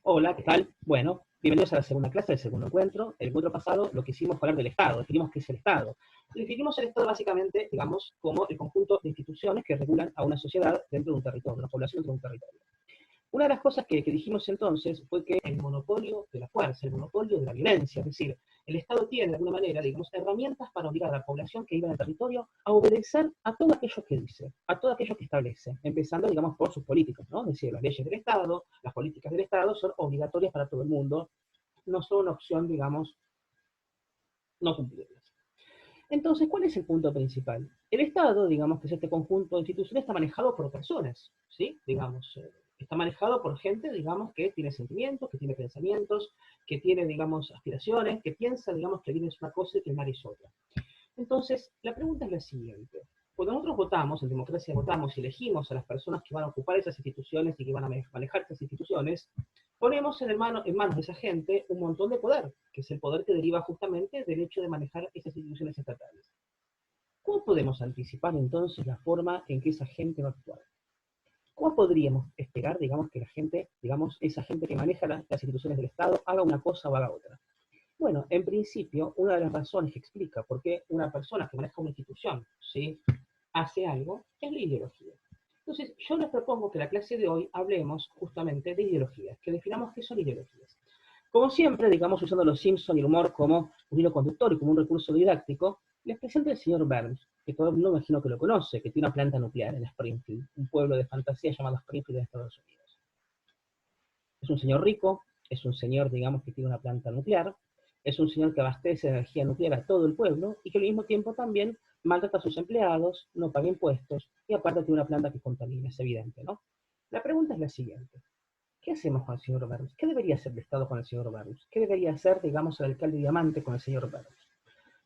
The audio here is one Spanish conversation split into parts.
Hola, ¿qué tal? Bueno, bienvenidos a la segunda clase del segundo encuentro. El encuentro pasado lo que hicimos fue hablar del Estado, definimos qué es el Estado. Definimos el Estado básicamente, digamos, como el conjunto de instituciones que regulan a una sociedad dentro de un territorio, una población dentro de un territorio. Una de las cosas que dijimos entonces fue que el monopolio de la fuerza, el monopolio de la violencia, es decir, el Estado tiene de alguna manera, digamos, herramientas para obligar a la población que vive en el territorio a obedecer a todo aquello que dice, a todo aquello que establece, empezando, digamos, por sus políticas, ¿no? Es decir, las leyes del Estado, las políticas del Estado son obligatorias para todo el mundo, no son una opción, digamos, no cumplirlas. Entonces, ¿cuál es el punto principal? El Estado, digamos que es este conjunto de instituciones, está manejado por personas, ¿sí? Digamos, está manejado por gente, digamos, que tiene sentimientos, que tiene pensamientos, que tiene, digamos, aspiraciones, que piensa, digamos, que el bien es una cosa y que el mal es otra. Entonces, la pregunta es la siguiente. Cuando nosotros votamos, en democracia votamos y elegimos a las personas que van a ocupar esas instituciones y que van a manejar esas instituciones, ponemos en manos de esa gente un montón de poder, que es el poder que deriva justamente del hecho de manejar esas instituciones estatales. ¿Cómo podemos anticipar entonces la forma en que esa gente va a actuar? ¿Cómo podríamos esperar, digamos, que la gente, digamos, esa gente que maneja las instituciones del Estado haga una cosa o haga otra? Bueno, en principio, una de las razones que explica por qué una persona que maneja una institución, ¿sí?, hace algo es la ideología. Entonces, yo les propongo que en la clase de hoy hablemos justamente de ideologías, que definamos qué son ideologías. Como siempre, digamos, usando los Simpson y el humor como un hilo conductor y como un recurso didáctico, les presento al señor Burns, que todo el mundo imagino que lo conoce, que tiene una planta nuclear en Springfield, un pueblo de fantasía llamado Springfield en Estados Unidos. Es un señor rico, es un señor, digamos, que tiene una planta nuclear, es un señor que abastece de energía nuclear a todo el pueblo y que al mismo tiempo también maltrata a sus empleados, no paga impuestos y aparte tiene una planta que contamina, es evidente, ¿no? La pregunta es la siguiente. ¿Qué hacemos con el señor Burns? ¿Qué debería hacer el Estado con el señor Burns? ¿Qué debería hacer, digamos, el alcalde Diamante con el señor Burns?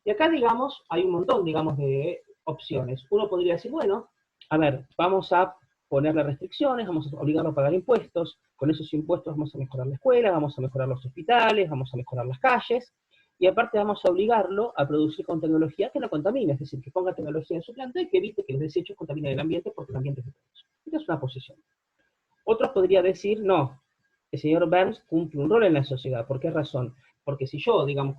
Y acá, digamos, hay un montón, digamos, de opciones. Uno podría decir, bueno, a ver, vamos a ponerle restricciones, vamos a obligarlo a pagar impuestos, con esos impuestos vamos a mejorar la escuela, vamos a mejorar los hospitales, vamos a mejorar las calles, y aparte vamos a obligarlo a producir con tecnología que no contamine, es decir, que ponga tecnología en su planta y que evite que los desechos contaminen el ambiente porque el ambiente es de todos. Esta es una posición. Otros podría decir, no, el señor Burns cumple un rol en la sociedad. ¿Por qué razón? Porque si yo, digamos,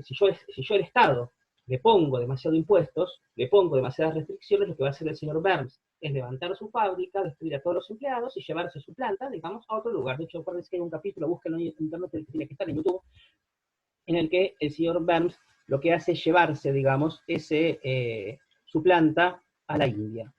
si yo el Estado le pongo demasiados impuestos, le pongo demasiadas restricciones, lo que va a hacer el señor Burns es levantar su fábrica, despedir a todos los empleados y llevarse su planta, digamos, a otro lugar. De hecho, acuérdense que hay un capítulo, búsquenlo en internet, que tiene que estar en YouTube, en el que el señor Burns lo que hace es llevarse, digamos, su planta a la India.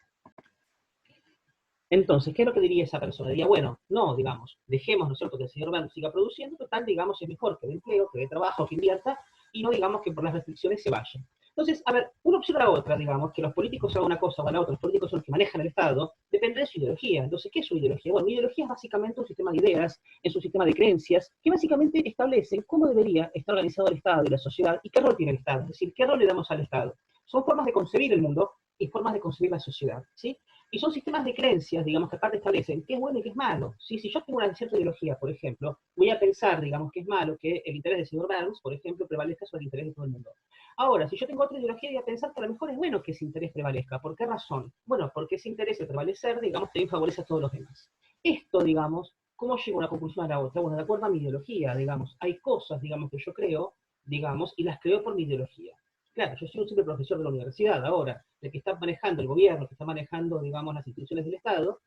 Entonces, ¿qué es lo que diría esa persona? Diría, bueno, no, digamos, dejemos, ¿no es cierto?, que el señor Burns siga produciendo, total, digamos, es mejor que dé empleo, que dé trabajo, que invierta, y no, digamos, que por las restricciones se vaya. Entonces, a ver, una opción a la otra, digamos, que los políticos hagan una cosa o a la otra, los políticos son los que manejan el Estado, depende de su ideología. Entonces, ¿qué es su ideología? Bueno, mi ideología es básicamente un sistema de ideas, es un sistema de creencias, que básicamente establecen cómo debería estar organizado el Estado y la sociedad, y qué rol tiene el Estado, es decir, qué rol le damos al Estado. Son formas de concebir el mundo y formas de concebir la sociedad, ¿sí? Y son sistemas de creencias, digamos, que aparte establecen qué es bueno y qué es malo. ¿Sí? Si yo tengo una cierta ideología, por ejemplo, voy a pensar, digamos, que es malo que el interés del señor Burns, por ejemplo, prevalezca sobre el interés de todo el mundo. Ahora, si yo tengo otra ideología, voy a pensar que a lo mejor es bueno que ese interés prevalezca. ¿Por qué razón? Bueno, porque ese interés de prevalecer, digamos, también favorece a todos los demás. Esto, digamos, ¿cómo llego a una conclusión a la otra? Bueno, de acuerdo a mi ideología, digamos, hay cosas, digamos, que yo creo, digamos, y las creo por mi ideología. Claro, yo soy un simple profesor de la universidad ahora, el que está manejando el gobierno, el que está manejando, digamos, las instituciones del Estado,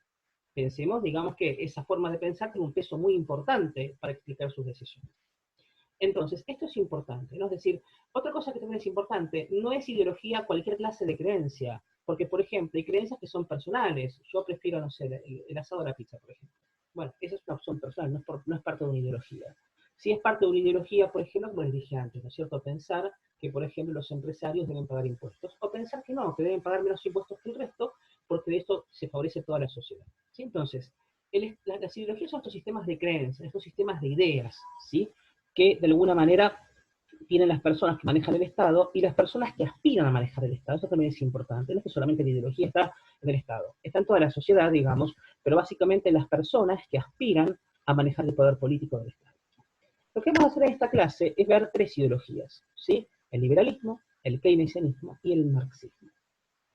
pensemos, digamos, que esa forma de pensar tiene un peso muy importante para explicar sus decisiones. Entonces, esto es importante, ¿no? Es decir, otra cosa que también es importante, no es ideología cualquier clase de creencia, porque, por ejemplo, hay creencias que son personales. Yo prefiero, no sé, el asado a la pizza, por ejemplo. Bueno, esa es una opción personal, no es parte de una ideología. Si es parte de una ideología, por ejemplo, como les dije antes, ¿no es cierto? Pensar que, por ejemplo, los empresarios deben pagar impuestos, o pensar que no, que deben pagar menos impuestos que el resto, porque de esto se favorece toda la sociedad. ¿Sí? Entonces, las ideologías son estos sistemas de creencias, estos sistemas de ideas, ¿sí?, que de alguna manera tienen las personas que manejan el Estado y las personas que aspiran a manejar el Estado. Eso también es importante. No es que solamente la ideología está en el Estado, está en toda la sociedad, digamos, pero básicamente las personas que aspiran a manejar el poder político del Estado. Lo que vamos a hacer en esta clase es ver tres ideologías, ¿sí? El liberalismo, el keynesianismo y el marxismo,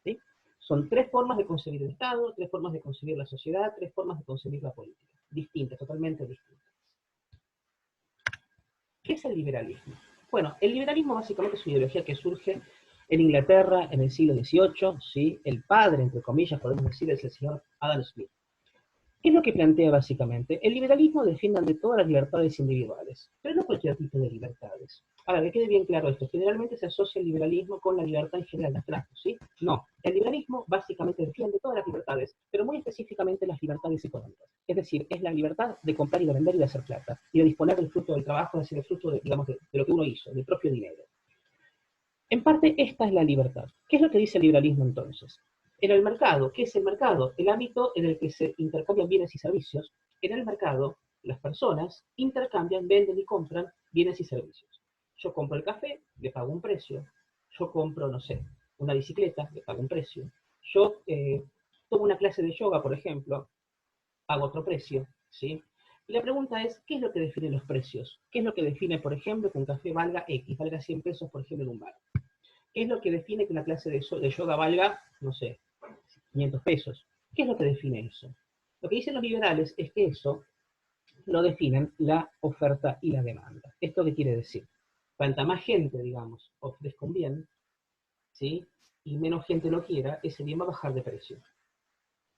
¿sí? Son tres formas de concebir el Estado, tres formas de concebir la sociedad, tres formas de concebir la política, distintas, totalmente distintas. ¿Qué es el liberalismo? Bueno, el liberalismo básicamente es una ideología que surge en Inglaterra en el siglo XVIII, ¿sí? El padre, entre comillas, podemos decir, es el señor Adam Smith. ¿Qué es lo que plantea básicamente? El liberalismo defiende ante todas las libertades individuales, pero no cualquier tipo de libertades. Ahora, que quede bien claro esto, generalmente se asocia el liberalismo con la libertad en general de abstracto, ¿sí? No, el liberalismo básicamente defiende todas las libertades, pero muy específicamente las libertades económicas. Es decir, es la libertad de comprar y de vender y de hacer plata, y de disponer del fruto del trabajo, es decir, el fruto de, digamos, de lo que uno hizo, del propio dinero. En parte, esta es la libertad. ¿Qué es lo que dice el liberalismo entonces? En el mercado, ¿qué es el mercado? El ámbito en el que se intercambian bienes y servicios. En el mercado, las personas intercambian, venden y compran bienes y servicios. Yo compro el café, le pago un precio. Yo compro, no sé, una bicicleta, le pago un precio. Yo tomo una clase de yoga, por ejemplo, pago otro precio, ¿sí? Y la pregunta es, ¿qué es lo que define los precios? ¿Qué es lo que define, por ejemplo, que un café valga X, valga 100 pesos, por ejemplo, en un bar? ¿Qué es lo que define que una clase de yoga valga, no sé, 500 pesos? ¿Qué es lo que define eso? Lo que dicen los liberales es que eso lo definen la oferta y la demanda. ¿Esto qué quiere decir? Cuanta más gente, digamos, ofrezca un bien, ¿sí? Y menos gente lo quiera, ese bien va a bajar de precio.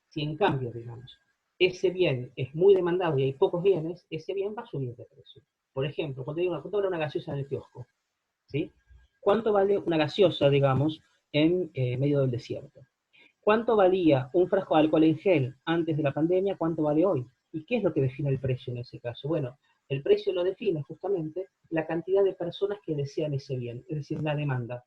Si en cambio, digamos, ese bien es muy demandado y hay pocos bienes, ese bien va a subir de precio. Por ejemplo, cuando vale una gaseosa en el kiosco, ¿sí? ¿Cuánto vale una gaseosa, digamos, en medio del desierto? ¿Cuánto valía un frasco de alcohol en gel antes de la pandemia? ¿Cuánto vale hoy? ¿Y qué es lo que define el precio en ese caso? Bueno, el precio lo define justamente la cantidad de personas que desean ese bien, es decir, la demanda.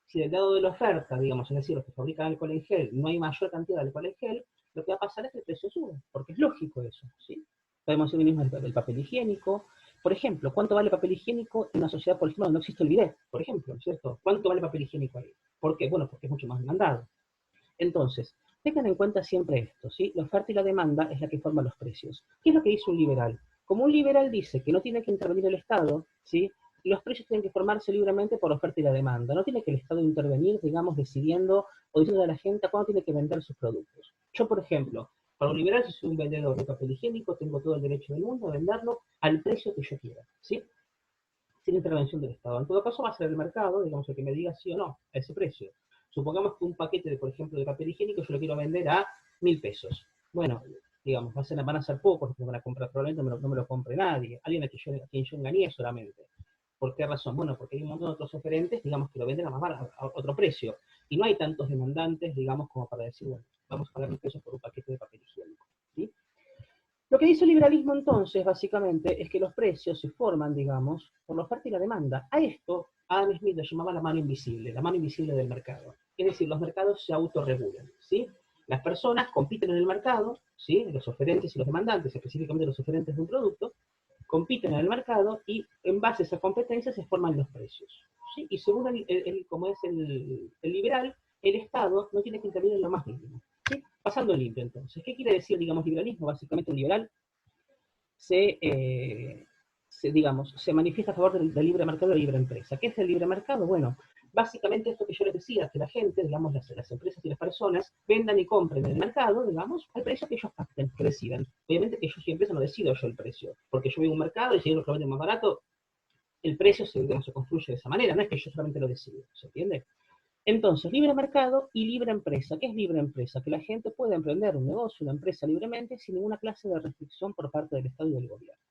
Si del lado de la oferta, digamos, es decir, los que fabrican alcohol en gel, no hay mayor cantidad de alcohol en gel, lo que va a pasar es que el precio sube, porque es lógico eso, ¿sí? Podemos decir lo mismo del papel higiénico. Por ejemplo, ¿cuánto vale el papel higiénico en una sociedad, por ejemplo, donde no existe el bidet? Por ejemplo, ¿cierto? ¿Cuánto vale el papel higiénico ahí? ¿Por qué? Bueno, porque es mucho más demandado. Entonces, tengan en cuenta siempre esto, ¿sí? La oferta y la demanda es la que forma los precios. ¿Qué es lo que dice un liberal? Como un liberal dice que no tiene que intervenir el Estado, ¿sí? Los precios tienen que formarse libremente por la oferta y la demanda. No tiene que el Estado intervenir, digamos, decidiendo o diciendo a la gente a cuándo tiene que vender sus productos. Yo, por ejemplo, para un liberal, si soy un vendedor de papel higiénico, tengo todo el derecho del mundo a venderlo al precio que yo quiera, ¿sí? Sin intervención del Estado. En todo caso, va a ser el mercado, digamos, el que me diga sí o no a ese precio. Supongamos que un paquete, por ejemplo, de papel higiénico yo lo quiero vender a 1.000 pesos. Bueno, digamos, van a ser pocos los que van a comprar, probablemente no me lo compre nadie. Alguien a quien yo engañé solamente. ¿Por qué razón? Bueno, porque hay un montón de otros oferentes, digamos, que lo venden a más barato, a otro precio. Y no hay tantos demandantes, digamos, como para decir, bueno, vamos a pagar 1.000 pesos por un paquete de papel higiénico. ¿Sí? Lo que dice el liberalismo entonces, básicamente, es que los precios se forman, digamos, por la oferta y la demanda. A esto, Adam Smith lo llamaba la mano invisible del mercado. Es decir, los mercados se autorregulan, ¿sí? Las personas compiten en el mercado, ¿sí? Los oferentes y los demandantes, específicamente los oferentes de un producto, compiten en el mercado y en base a esa competencia se forman los precios, ¿sí? Y según como es el liberal, el Estado no tiene que intervenir en lo más mínimo. ¿Sí? Pasando limpio, entonces. ¿Qué quiere decir, digamos, liberalismo? Básicamente, un liberal digamos, se manifiesta a favor del libre mercado y la libre empresa. ¿Qué es el libre mercado? Bueno, básicamente esto que yo les decía, que la gente, digamos, las empresas y las personas vendan y compren en el mercado, digamos, al precio que ellos pacten, que decidan. Obviamente que yo soy empresa, no decido yo el precio, porque yo voy a un mercado y si ellos lo venden más barato, el precio digamos, se construye de esa manera, no es que yo solamente lo decido, ¿se entiende? Entonces, libre mercado y libre empresa. ¿Qué es libre empresa? Que la gente puede emprender un negocio, una empresa libremente, sin ninguna clase de restricción por parte del Estado y del gobierno.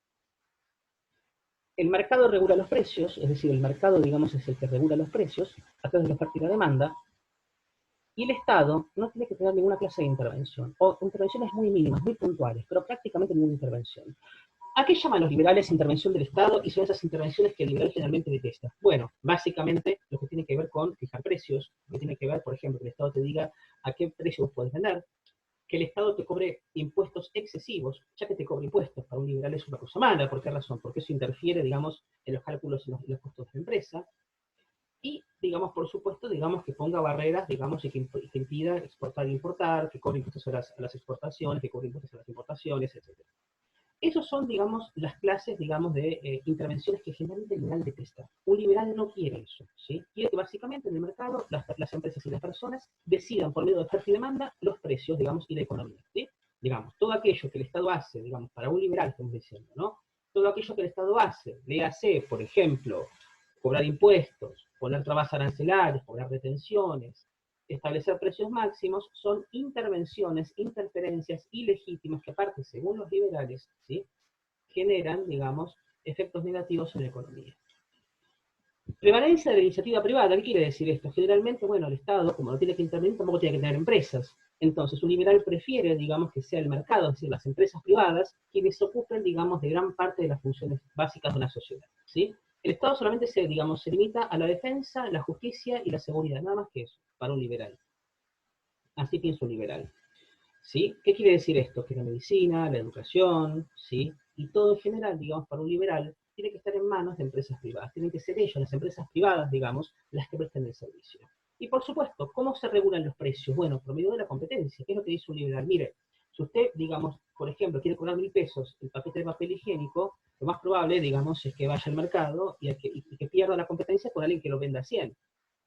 El mercado regula los precios, es decir, el mercado, digamos, es el que regula los precios a través de la oferta y la demanda, y el Estado no tiene que tener ninguna clase de intervención, o intervenciones muy mínimas, muy puntuales, pero prácticamente ninguna intervención. ¿A qué llaman los liberales intervención del Estado? Y son esas intervenciones que el liberal generalmente detesta. Bueno, básicamente lo que tiene que ver con fijar precios, lo que tiene que ver, por ejemplo, que el Estado te diga a qué precio vos podés vender, que el Estado te cobre impuestos excesivos, ya que te cobre impuestos, para un liberal es una cosa mala. ¿Por qué razón? Porque eso interfiere, digamos, en los cálculos y los costos de la empresa. Y, digamos, por supuesto, digamos, que ponga barreras, digamos, y que impida exportar e importar, que cobre impuestos a las exportaciones, que cobre impuestos a las importaciones, etc. Esos son, digamos, las clases, digamos, de intervenciones que generalmente el liberal detesta. Un liberal no quiere eso, ¿sí? Quiere que básicamente en el mercado las empresas y las personas decidan por medio de oferta y demanda los precios, digamos, y la economía, ¿sí? Digamos, todo aquello que el Estado hace, digamos, para un liberal, estamos diciendo, ¿no? todo aquello que el Estado hace, léase, por ejemplo, cobrar impuestos, poner trabas arancelarias, cobrar retenciones, establecer precios máximos, son intervenciones, interferencias ilegítimas que aparte, según los liberales, ¿sí?, generan, digamos, efectos negativos en la economía. Prevalencia de la iniciativa privada, ¿qué quiere decir esto? Generalmente, bueno, el Estado, como no tiene que intervenir, tampoco tiene que tener empresas. Entonces, un liberal prefiere, digamos, que sea el mercado, es decir, las empresas privadas, quienes se ocupen, digamos, de gran parte de las funciones básicas de una sociedad, ¿sí? El Estado solamente se, digamos, se limita a la defensa, la justicia y la seguridad, nada más que eso, para un liberal. Así piensa un liberal, ¿sí? ¿Qué quiere decir esto? Que la medicina, la educación, ¿sí?, y todo en general, digamos, para un liberal, tiene que estar en manos de empresas privadas. Tienen que ser ellos, las empresas privadas, digamos, las que presten el servicio. Y por supuesto, ¿cómo se regulan los precios? Bueno, por medio de la competencia. ¿Qué es lo que dice un liberal? Mire, si usted, digamos, por ejemplo, quiere cobrar 1.000 pesos el paquete de papel higiénico, lo más probable, digamos, es que vaya al mercado y que pierda la competencia con alguien que lo venda a 100.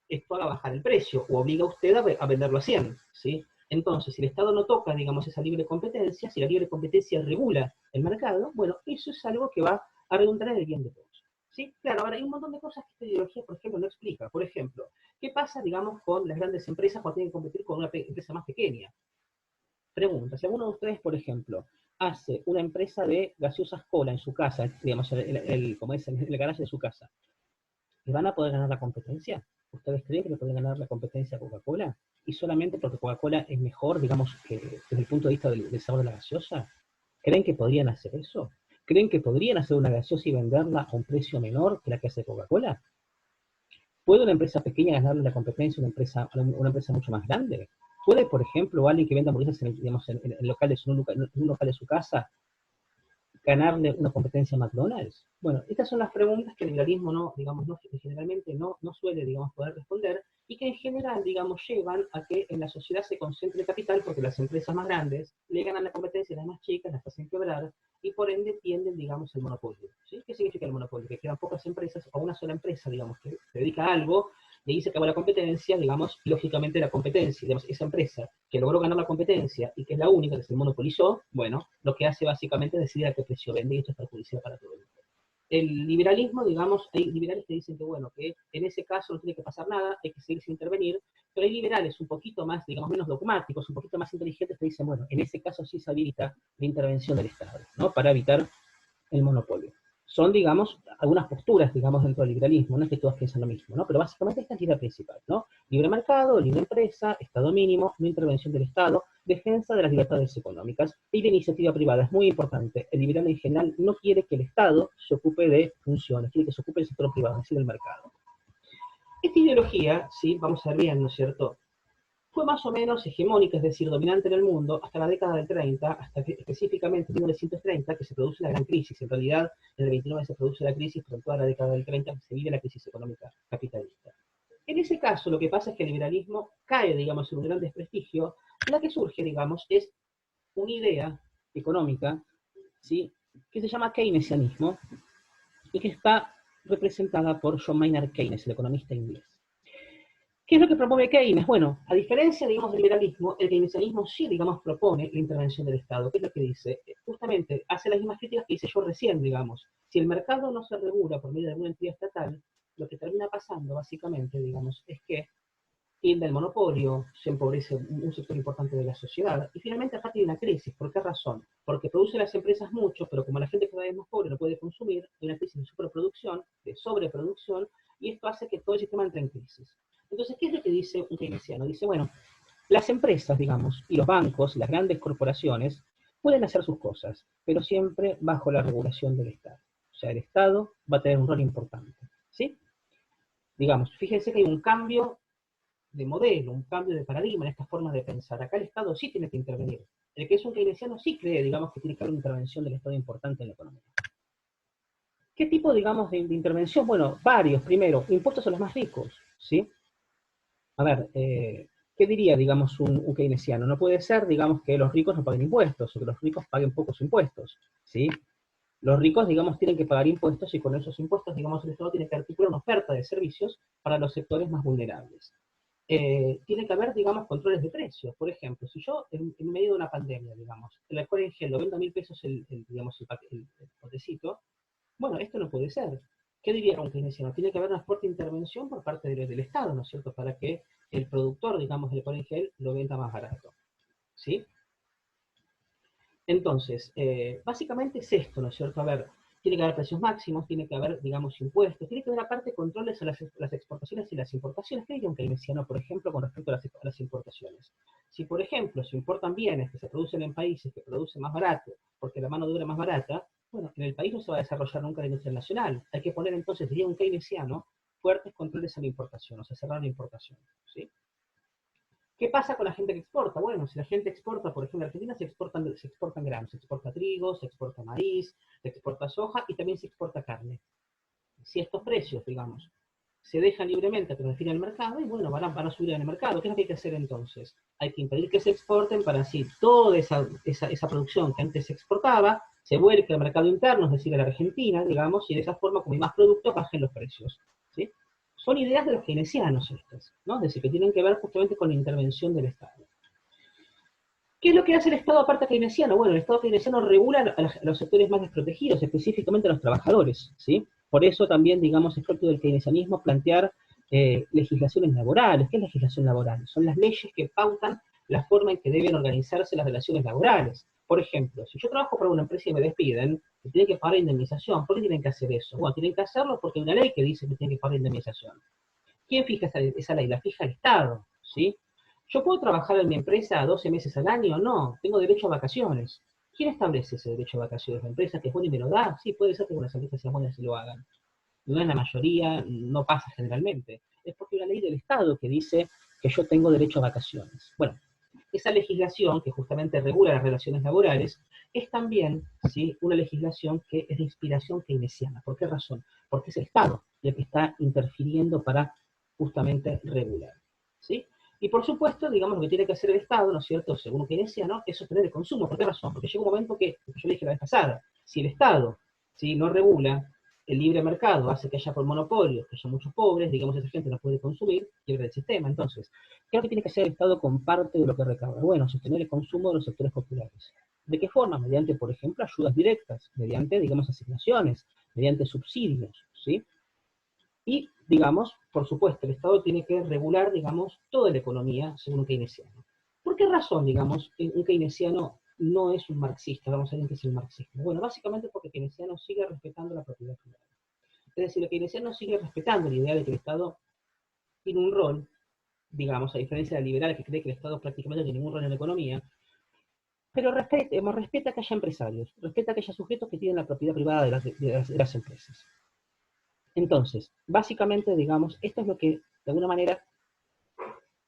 Esto haga bajar el precio o obliga a usted a venderlo a 100, ¿sí? Entonces, si el Estado no toca, digamos, esa libre competencia, si la libre competencia regula el mercado, bueno, eso es algo que va a redundar en el bien de todos, ¿sí? Claro, ahora hay un montón de cosas que esta ideología, por ejemplo, no explica. Por ejemplo, ¿qué pasa, digamos, con las grandes empresas cuando tienen que competir con una empresa más pequeña? Pregunta, si alguno de ustedes, por ejemplo, hace una empresa de gaseosas cola en su casa, digamos, como es, en el garaje de su casa, ¿le van a poder ganar la competencia? ¿Ustedes creen que le pueden ganar la competencia a Coca-Cola? ¿Y solamente porque Coca-Cola es mejor, digamos, que desde el punto de vista del sabor de la gaseosa? ¿Creen que podrían hacer eso? ¿Creen que podrían hacer una gaseosa y venderla a un precio menor que la que hace Coca-Cola? ¿Puede una empresa pequeña ganarle la competencia a una empresa mucho más grande? ¿Puede, por ejemplo, alguien que venda hamburguesas digamos, en el local de un local de su casa ganarle una competencia a McDonald's? Bueno, estas son las preguntas que el liberalismo no, digamos, no, generalmente no suele, digamos, poder responder y que en general, digamos, llevan a que en la sociedad se concentre el capital porque las empresas más grandes le ganan la competencia a las más chicas, las hacen quebrar y por ende tienden, digamos, el monopolio, ¿sí? ¿Qué significa el monopolio? Que quedan pocas empresas o una sola empresa, digamos, que se dedica a algo y ahí se acabó la competencia, digamos, lógicamente la competencia, digamos, esa empresa que logró ganar la competencia y que es la única que se monopolizó, bueno, lo que hace básicamente es decidir a qué precio vende y esto es perjudicial para todo el mundo. El liberalismo, digamos, hay liberales que dicen que, bueno, que en ese caso no tiene que pasar nada, hay que seguir sin intervenir, pero hay liberales un poquito más, digamos, menos dogmáticos, un poquito más inteligentes que dicen, bueno, en ese caso sí se habilita la intervención del Estado, ¿no?, para evitar el monopolio. Son, digamos, algunas posturas, digamos, dentro del liberalismo, no es que todos piensan lo mismo, ¿no? Pero básicamente esta es la idea principal, ¿no? Libre mercado, libre empresa, Estado mínimo, no intervención del Estado, defensa de las libertades económicas y la iniciativa privada. Es muy importante. El liberal en general no quiere que el Estado se ocupe de funciones, quiere que se ocupe del sector privado, es decir, del mercado. Esta ideología, sí, vamos a ver bien, ¿no es cierto?, fue más o menos hegemónica, es decir, dominante en el mundo, hasta la década del 30, hasta que específicamente en 1930, que se produce la gran crisis. En realidad, en el 29 se produce la crisis, pero en toda la década del 30 se vive la crisis económica capitalista. En ese caso, lo que pasa es que el liberalismo cae, digamos, en un gran desprestigio. La que surge, digamos, es una idea económica, ¿sí?, que se llama keynesianismo y que está representada por John Maynard Keynes, el economista inglés. ¿Qué es lo que promueve Keynes? Bueno, a diferencia, digamos, del liberalismo, el keynesianismo sí, digamos, propone la intervención del Estado. ¿Qué es lo que dice? Justamente hace las mismas críticas que hice yo recién, digamos. Si el mercado no se regula por medio de alguna entidad estatal, lo que termina pasando, básicamente, digamos, es que tiende el monopolio, se empobrece un sector importante de la sociedad, y finalmente aparte de una crisis. ¿Por qué razón? Porque produce las empresas mucho, pero como la gente cada vez es más pobre no puede consumir, hay una crisis de superproducción, de sobreproducción, y esto hace que todo el sistema entre en crisis. Entonces, ¿qué es lo que dice un keynesiano? Dice, bueno, las empresas, digamos, y los bancos, las grandes corporaciones, pueden hacer sus cosas, pero siempre bajo la regulación del Estado. O sea, el Estado va a tener un rol importante, ¿sí? Digamos, fíjense que hay un cambio de modelo, un cambio de paradigma en esta forma de pensar. Acá el Estado sí tiene que intervenir. El que es un keynesiano sí cree, digamos, que tiene que haber una intervención del Estado importante en la economía. ¿Qué tipo, digamos, de intervención? Bueno, varios. Primero, impuestos a los más ricos, ¿sí? A ver, ¿qué diría, digamos, un keynesiano? No puede ser, digamos, que los ricos no paguen impuestos, o que los ricos paguen pocos impuestos, ¿sí? Los ricos, digamos, tienen que pagar impuestos y con esos impuestos, digamos, el Estado tiene que articular una oferta de servicios para los sectores más vulnerables. Tiene que haber, digamos, controles de precios. Por ejemplo, si yo en medio de una pandemia, digamos, el alcohol en gel lo vendo a 1.000 pesos digamos, el potecito, Bueno, esto no puede ser. ¿Qué diría un keynesiano? Tiene que haber una fuerte intervención por parte del Estado, ¿no es cierto?, para que el productor, digamos, del polen gel lo venda más barato, ¿sí? Entonces, básicamente es esto, ¿no es cierto? A ver, tiene que haber precios máximos, tiene que haber, digamos, impuestos, tiene que haber aparte controles a las exportaciones y las importaciones. ¿Qué diría un keynesiano, por ejemplo, con respecto a las importaciones? Si, por ejemplo, se importan bienes que se producen en países que producen más barato, porque la mano de obra es más barata, bueno, en el país no se va a desarrollar nunca la industria nacional. Hay que poner entonces, diría un keynesiano, fuertes controles a la importación, o sea, cerrar la importación, ¿sí? ¿Qué pasa con la gente que exporta? Bueno, si la gente exporta, por ejemplo, en Argentina se exportan granos, se exporta trigo, se exporta maíz, se exporta soja y también se exporta carne. Si estos precios, digamos, se dejan libremente a que define el mercado, y bueno, van a subir en el mercado. ¿Qué es lo que hay que hacer entonces? Hay que impedir que se exporten para así toda esa producción que antes se exportaba se vuelque al mercado interno, es decir, a la Argentina, digamos, y de esa forma, como hay más productos, bajen los precios. ¿Sí? Son ideas de los keynesianos estas, ¿no? Es decir, que tienen que ver justamente con la intervención del Estado. ¿Qué es lo que hace el Estado aparte keynesiano? Bueno, el Estado keynesiano regula a los sectores más desprotegidos, específicamente a los trabajadores, ¿sí? Por eso también, digamos, es propio del keynesianismo plantear legislaciones laborales. ¿Qué es legislación laboral? Son las leyes que pautan la forma en que deben organizarse las relaciones laborales. Por ejemplo, si yo trabajo para una empresa y me despiden, me tienen que pagar indemnización. ¿Por qué tienen que hacer eso? Bueno, tienen que hacerlo porque hay una ley que dice que tienen que pagar indemnización. ¿Quién fija esa ley? La fija el Estado, ¿sí? ¿Yo puedo trabajar en mi empresa 12 meses al año? No, tengo derecho a vacaciones. ¿Quién establece ese derecho a vacaciones? ¿La empresa que es buena y me lo da? Sí, puede ser que algunas empresas sean buenas y lo hagan. No en la mayoría, no pasa generalmente. Es porque hay una ley del Estado que dice que yo tengo derecho a vacaciones. Bueno, esa legislación que justamente regula las relaciones laborales es también, ¿sí?, una legislación que es de inspiración keynesiana. ¿Por qué razón? Porque es el Estado el que está interfiriendo para justamente regular, ¿sí? Y por supuesto, digamos, lo que tiene que hacer el Estado, ¿no es cierto?, según lo keynesiano, es sostener el consumo. ¿Por qué razón? Porque llega un momento que, yo le dije la vez pasada, si el Estado, ¿sí?, no regula, el libre mercado hace que haya por monopolios, que haya muchos pobres, digamos, esa gente no puede consumir, quiebra el sistema. Entonces, ¿qué es lo que tiene que hacer el Estado con parte de lo que recauda? Bueno, sostener el consumo de los sectores populares. ¿De qué forma? Mediante, por ejemplo, ayudas directas, mediante, digamos, asignaciones, mediante subsidios, ¿sí? Y, digamos, por supuesto, el Estado tiene que regular, digamos, toda la economía según un keynesiano. ¿Por qué razón, digamos, un keynesiano no es un marxista? Vamos a ver qué es el marxismo. Bueno, básicamente porque el keynesiano sigue respetando la propiedad privada. Es decir, el keynesiano sigue respetando la idea de que el Estado tiene un rol, digamos, a diferencia de la liberal que cree que el Estado prácticamente no tiene ningún rol en la economía, pero respeta que haya empresarios, respeta que haya sujetos que tienen la propiedad privada de las empresas. Entonces, básicamente, digamos, esto es lo que, de alguna manera,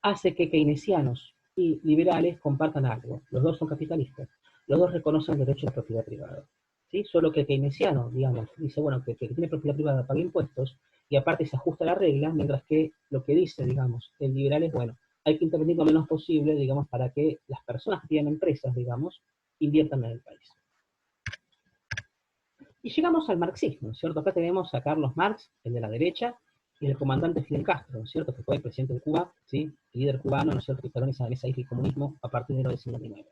hace que keynesianos y liberales compartan algo. Los dos son capitalistas, los dos reconocen el derecho a la propiedad privada. ¿Sí? Solo que el keynesiano, digamos, dice, bueno, que tiene propiedad privada paga impuestos y aparte se ajusta a la regla, mientras que lo que dice, digamos, el liberal es, bueno, hay que intervenir lo menos posible, digamos, para que las personas que tienen empresas, digamos, inviertan en el país. Y llegamos al marxismo, ¿cierto? Acá tenemos a Carlos Marx, el de la derecha, y el comandante Fidel Castro, ¿cierto? Que fue el presidente de Cuba, ¿sí? El líder cubano, ¿no es cierto?, que coloniza esa isla del comunismo a partir de 1959.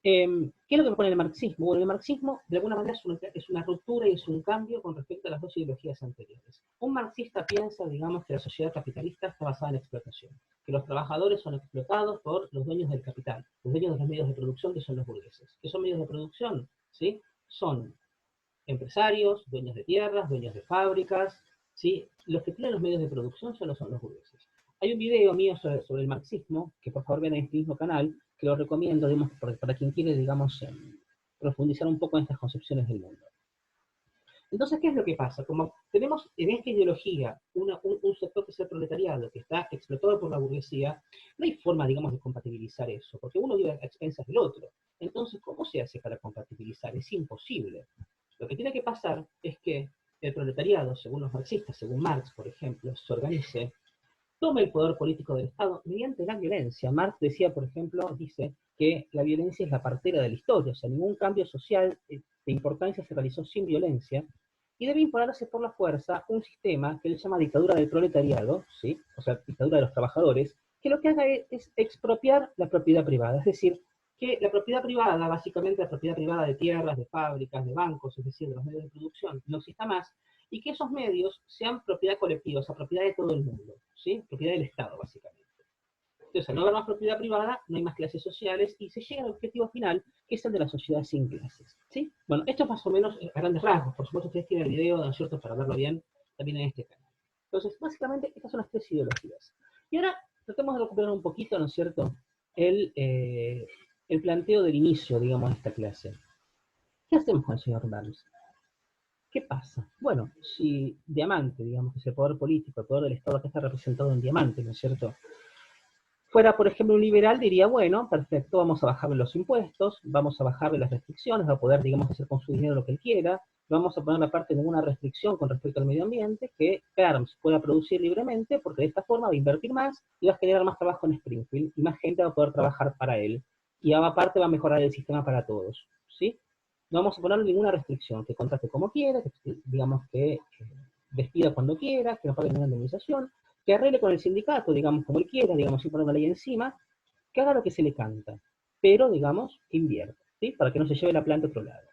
¿Qué es lo que propone el marxismo? Bueno, el marxismo, de alguna manera, es una ruptura y es un cambio con respecto a las dos ideologías anteriores. Un marxista piensa, digamos, que la sociedad capitalista está basada en explotación, que los trabajadores son explotados por los dueños del capital, los dueños de los medios de producción, que son los burgueses. ¿Qué son medios de producción? ¿Sí? Son empresarios, dueños de tierras, dueños de fábricas, ¿sí? Los que tienen los medios de producción solo son los burgueses. Hay un video mío sobre el marxismo, que por favor vean en este mismo canal, que lo recomiendo, digamos, para quien quiere, digamos, profundizar un poco en estas concepciones del mundo. Entonces, ¿qué es lo que pasa? Como tenemos en esta ideología un sector que es el proletariado, que está explotado por la burguesía, no hay forma, digamos, de compatibilizar eso, porque uno vive a expensas del otro. Entonces, ¿cómo se hace para compatibilizar? Es imposible. Lo que tiene que pasar es que el proletariado, según los marxistas, según Marx, por ejemplo, se organice, tome el poder político del Estado mediante la violencia. Marx decía, por ejemplo, dice que la violencia es la partera de la historia, o sea, ningún cambio social de importancia se realizó sin violencia, y debe imponerse por la fuerza un sistema que él llama dictadura del proletariado, ¿sí? O sea, dictadura de los trabajadores, que lo que haga es expropiar la propiedad privada, es decir, que la propiedad privada, básicamente la propiedad privada de tierras, de fábricas, de bancos, es decir, de los medios de producción, no exista más, y que esos medios sean propiedad colectiva, o sea, propiedad de todo el mundo, ¿sí? Propiedad del Estado, básicamente. Entonces, al no haber más propiedad privada, no hay más clases sociales y se llega al objetivo final, que es el de la sociedad sin clases, ¿sí? Bueno, esto es más o menos a grandes rasgos. Por supuesto, ustedes tienen el video, ¿no es cierto?, para verlo bien, también en este canal. Entonces, básicamente, estas son las tres ideologías. Y ahora, tratemos de recuperar un poquito, ¿no es cierto?, el planteo del inicio, digamos, de esta clase. ¿Qué hacemos con el señor Burns? ¿Qué pasa? Bueno, si Diamante, digamos, que es el poder político, el poder del Estado acá está representado en Diamante, ¿no es cierto?, fuera, por ejemplo, un liberal, diría, bueno, perfecto, vamos a bajarle los impuestos, vamos a bajarle las restricciones, va a poder, digamos, hacer con su dinero lo que él quiera, no vamos a poner aparte ninguna restricción con respecto al medio ambiente, que Perms pueda producir libremente, porque de esta forma va a invertir más y va a generar más trabajo en Springfield, y más gente va a poder trabajar para él, y aparte va a mejorar el sistema para todos, ¿sí? No vamos a ponerle ninguna restricción, que contrate como quiera, que digamos que despida cuando quiera, que no pague ninguna indemnización, que arregle con el sindicato, digamos, como él quiera, digamos, sin poner una ley encima, que haga lo que se le canta, pero, digamos, que invierta, ¿sí? Para que no se lleve la planta a otro lado.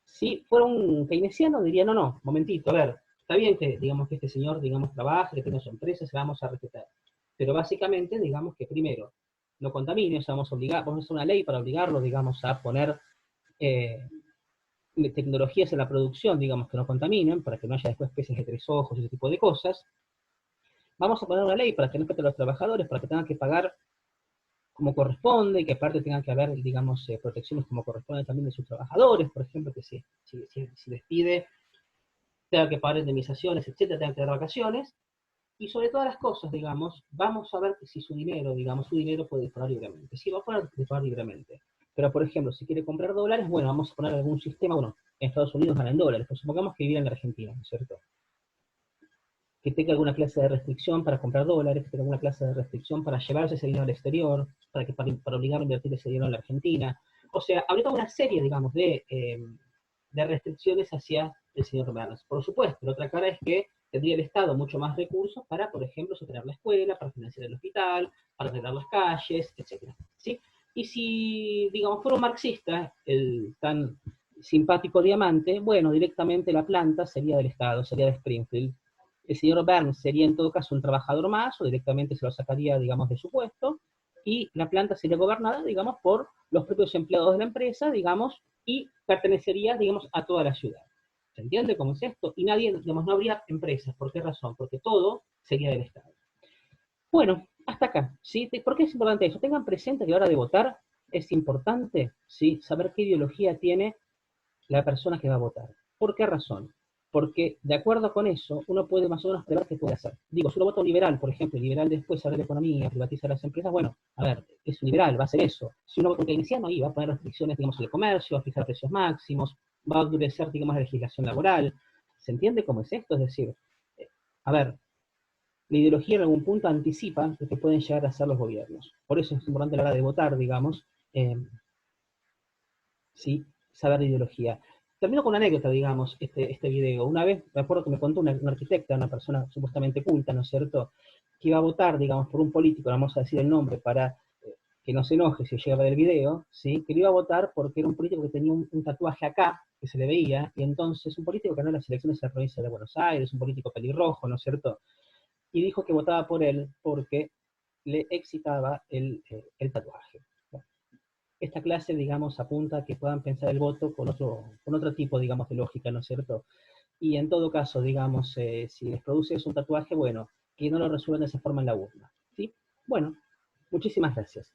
Si fuera un keynesiano, diría, no, no, momentito, a ver, está bien que, digamos, que este señor, digamos, trabaje, que tenga su empresa, se la vamos a respetar, pero básicamente, digamos, que primero, no contamine, o sea, vamos a hacer una ley para obligarlo, digamos, a poner eh, tecnologías en la producción, digamos, que no contaminen, para que no haya después peces de tres ojos y ese tipo de cosas. Vamos a poner una ley para que no afecte a los trabajadores, para que tengan que pagar como corresponde, y que aparte tengan que haber, digamos, protecciones como corresponde también de sus trabajadores, por ejemplo, que si despide, tengan que pagar indemnizaciones, etcétera, tengan que dar vacaciones, y sobre todas las cosas, digamos, vamos a ver si su dinero, digamos, su dinero puede disponer libremente. Sí, va a poder disponer libremente. Pero, por ejemplo, si quiere comprar dólares, bueno, vamos a poner algún sistema, bueno, en Estados Unidos ganan dólares, pero supongamos que vive en Argentina, ¿no es cierto? Que tenga alguna clase de restricción para comprar dólares, que tenga alguna clase de restricción para llevarse ese dinero al exterior, para obligar a invertir ese dinero en la Argentina. O sea, habría toda una serie, digamos, de restricciones hacia el señor Burns. Por supuesto, la otra cara es que tendría el Estado mucho más recursos para, por ejemplo, sostener la escuela, para financiar el hospital, para arreglar las calles, etcétera, ¿sí? Y si, digamos, fuera un marxista, el tan simpático Diamante, bueno, directamente la planta sería del Estado, sería de Springfield. El señor Burns sería en todo caso un trabajador más, o directamente se lo sacaría, digamos, de su puesto, y la planta sería gobernada, digamos, por los propios empleados de la empresa, digamos, y pertenecería, digamos, a toda la ciudad. ¿Se entiende cómo es esto? Y nadie, digamos, no habría empresas. ¿Por qué razón? Porque todo sería del Estado. Bueno, hasta acá, ¿sí? ¿Por qué es importante eso? Tengan presente que a la hora de votar es importante, ¿sí?, saber qué ideología tiene la persona que va a votar. ¿Por qué razón? Porque de acuerdo con eso, uno puede más o menos prever qué puede hacer. Digo, si uno vota un liberal, por ejemplo, el liberal después abre la economía, privatiza las empresas, bueno, a ver, es un liberal, va a hacer eso. Si uno vota un keynesiano, ahí va a poner restricciones, digamos, en el comercio, va a fijar precios máximos, va a endurecer, digamos, la legislación laboral. ¿Se entiende cómo es esto? Es decir, a ver, la ideología en algún punto anticipa lo que pueden llegar a hacer los gobiernos. Por eso es importante a la hora de votar, digamos, ¿sí?, saber de ideología. Termino con una anécdota, digamos, este video. Una vez, me acuerdo que me contó una arquitecta, una persona supuestamente culta, ¿no es cierto?, que iba a votar, digamos, por un político, no vamos a decir el nombre para que no se enoje si llega a ver el video, ¿sí?, que lo iba a votar porque era un político que tenía un tatuaje acá, que se le veía, y entonces un político que ganó las elecciones de la provincia de Buenos Aires, un político pelirrojo, ¿no es cierto?, y dijo que votaba por él porque le excitaba el tatuaje. Esta clase, digamos, apunta a que puedan pensar el voto con otro tipo, digamos, de lógica, ¿no es cierto? Y en todo caso, digamos, si les produce eso un tatuaje, bueno, que no lo resuelvan de esa forma en la urna, ¿sí? Bueno, muchísimas gracias.